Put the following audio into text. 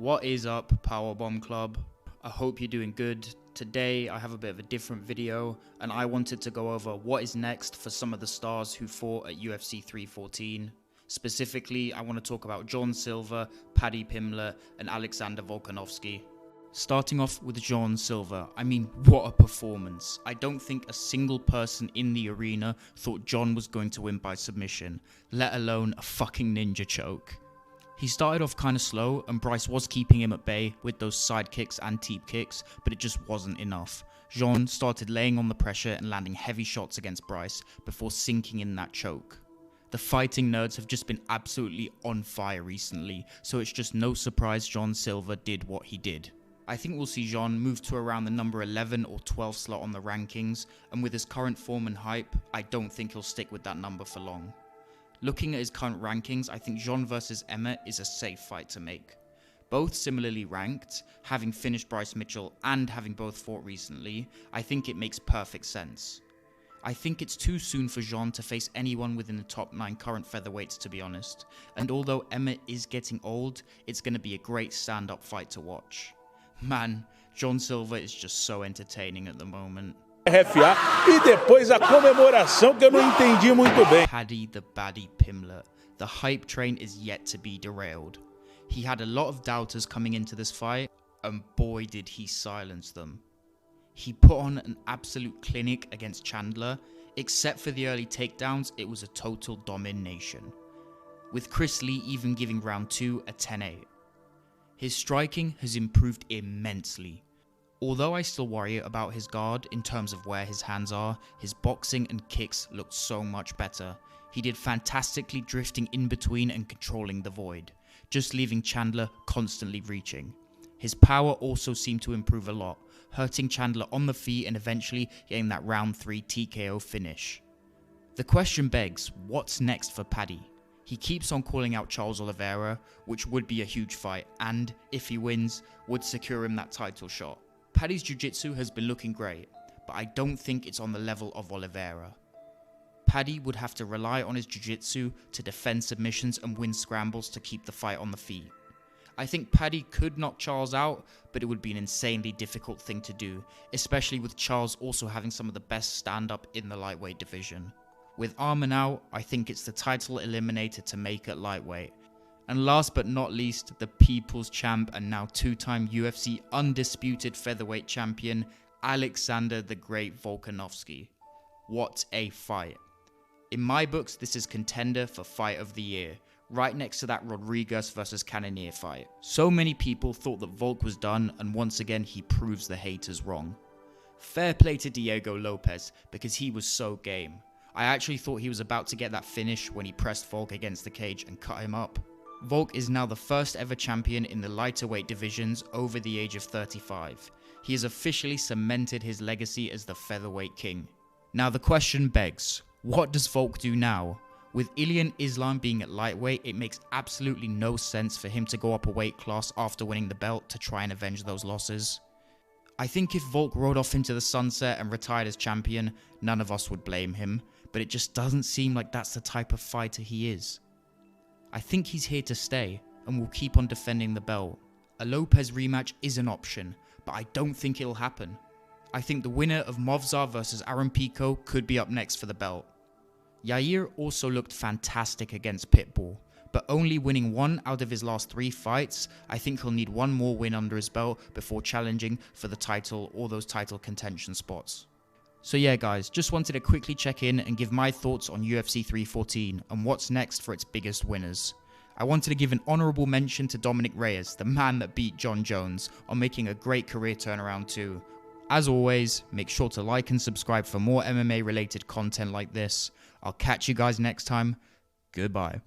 What is up, Powerbomb Club? I hope you're doing good. Today I have a bit of a different video and I wanted to go over what is next for some of the stars who fought at UFC 314. Specifically, I want to talk about John Silver, Paddy Pimblett and Alexander Volkanovski. Starting off with John Silver, I mean, what a performance. I don't think a single person in the arena thought John was going to win by submission, let alone a fucking ninja choke. He started off kind of slow and Bryce was keeping him at bay with those side kicks and teep kicks, but it just wasn't enough. Jean started laying on the pressure and landing heavy shots against Bryce before sinking in that choke. The fighting nerds have just been absolutely on fire recently, so it's just no surprise John Silver did what he did. I think we'll see Jean move to around the number 11 or 12 slot on the rankings, and with his current form and hype, I don't think he'll stick with that number for long. Looking at his current rankings, I think Jean vs Emmett is a safe fight to make. Both similarly ranked, having finished Bryce Mitchell and having both fought recently, I think it makes perfect sense. I think it's too soon for Jean to face anyone within the top 9 current featherweights, to be honest, and although Emmett is getting old, it's going to be a great stand-up fight to watch. Man, John Silver is just so entertaining at the moment. RFA e depois a comemoração que eu não entendi muito bem. Paddy the Baddie Pimblett. The hype train is yet to be derailed. He had a lot of doubters coming into this fight, and boy did he silence them. He put on an absolute clinic against Chandler. Except for the early takedowns, it was a total domination, with Chris Lee even giving round 2 a 10-8. His striking has improved immensely. Although I still worry about his guard in terms of where his hands are, his boxing and kicks looked so much better. He did fantastically drifting in between and controlling the void, just leaving Chandler constantly reaching. His power also seemed to improve a lot, hurting Chandler on the feet and eventually getting that round 3 TKO finish. The question begs, what's next for Paddy? He keeps on calling out Charles Oliveira, which would be a huge fight and, if he wins, would secure him that title shot. Paddy's jiu-jitsu has been looking great, but I don't think it's on the level of Oliveira. Paddy would have to rely on his jiu-jitsu to defend submissions and win scrambles to keep the fight on the feet. I think Paddy could knock Charles out, but it would be an insanely difficult thing to do, especially with Charles also having some of the best stand-up in the lightweight division. With Arman out, I think it's the title eliminator to make at lightweight. And last but not least, the People's Champ and now 2-time UFC undisputed featherweight champion, Alexander the Great Volkanovski. What a fight. In my books, this is contender for Fight of the Year, right next to that Rodriguez vs Cannonier fight. So many people thought that Volk was done, and once again he proves the haters wrong. Fair play to Diego Lopez, because he was so game. I actually thought he was about to get that finish when he pressed Volk against the cage and cut him up. Volk is now the first ever champion in the lighter weight divisions over the age of 35. He has officially cemented his legacy as the featherweight king. Now the question begs, what does Volk do now? With Ilian Islam being at lightweight, it makes absolutely no sense for him to go up a weight class after winning the belt to try and avenge those losses. I think if Volk rode off into the sunset and retired as champion, none of us would blame him, but it just doesn't seem like that's the type of fighter he is. I think he's here to stay and will keep on defending the belt. A Lopez rematch is an option, but I don't think it'll happen. I think the winner of Movsar vs Aaron Pico could be up next for the belt. Yair also looked fantastic against Pitbull, but only winning 1 out of his last 3 fights, I think he'll need 1 more win under his belt before challenging for the title or those title contention spots. So yeah guys, just wanted to quickly check in and give my thoughts on UFC 314 and what's next for its biggest winners. I wanted to give an honourable mention to Dominic Reyes, the man that beat John Jones, on making a great career turnaround too. As always, make sure to like and subscribe for more MMA related content like this. I'll catch you guys next time. Goodbye.